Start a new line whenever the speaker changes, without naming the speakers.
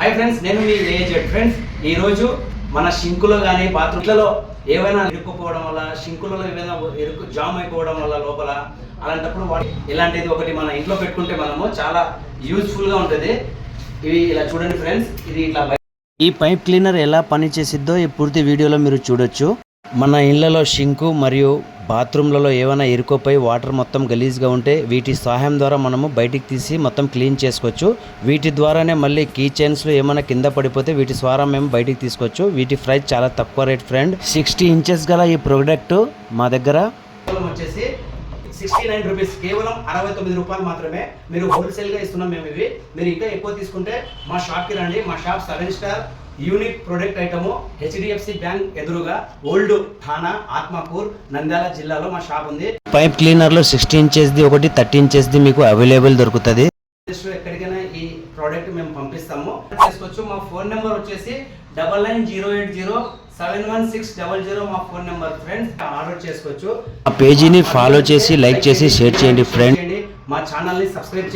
Hi friends, నేను మీ AZ friends. ఈరోజు మన షింకులో కానీ బాత్రూమ్లలో ఏవైనా ఇరుక్కుపోవడం వల్ల, షింకులలో ఏమైనా జామ్ అయిపోవడం వల్ల లోపల, అలాంటప్పుడు ఇలాంటిది ఒకటి మన ఇంట్లో పెట్టుకుంటే మనము చాలా యూజ్ఫుల్గా ఉంటుంది. ఇవి ఇలా చూడండి ఫ్రెండ్స్, ఇది ఇట్లా
ఈ పైప్ క్లీనర్ ఎలా పనిచేసిద్దో ఈ పూర్తి వీడియోలో మీరు చూడొచ్చు. మన ఇళ్లలో షింకు మరియు బాత్రూమ్లలో ఏమైనా ఇరుక్కుపోయి వాటర్ మొత్తం గలీజ్గా ఉంటే వీటి సహాయం ద్వారా మనము బయటికి తీసి మొత్తం క్లీన్ చేసుకోవచ్చు. వీటి ద్వారానే మళ్ళీ కీ చైన్స్లో ఏమైనా కింద పడిపోతే వీటి ద్వారా మేము బయటికి తీసుకోవచ్చు. వీటి ప్రైస్ చాలా తక్కువ రేట్ ఫ్రెండ్. 60 ఇంచెస్ గల ఈ ప్రోడక్ట్ మా దగ్గర
వచ్చేసి 69 రూపీస్, కేవలం 69 రూపాయలు మాత్రమే. మీరు హోల్సేల్గా ఇస్తున్నాం మేము ఇవి. మీరు ఇంకా ఎక్కువ తీసుకుంటే మా షాప్కి రండి. మా shop 7 star unique product item, HDFC bank ఎదురుగా, ఓల్డ్ థానా, ఆత్మకూర్, నంద్యాల జిల్లాలో మా షాప్ ఉంది.
పైప్ క్లీనర్లో 60 ఇంచెస్ది ఒకటి 30 ఇంచెస్ది మీకు అవైలబుల్ దొరుకుతుంది.
ఎక్కడికైనా ఈ ప్రోడక్ట్ మేము పంపిస్తాము, చేసుకోవచ్చు. మా ఫోన్ నెంబర్ వచ్చేసి 9908071600 మా ఫోన్ నెంబర్ ఫ్రెండ్స్. ఆర్డర్ చేసుకోవచ్చు.
ఆ పేజీని ఫాలో చేసి లైక్ చేసి షేర్ చేయండి ఫ్రెండ్.
మా ఛానల్ని సబ్స్క్రైబ్ చేయండి.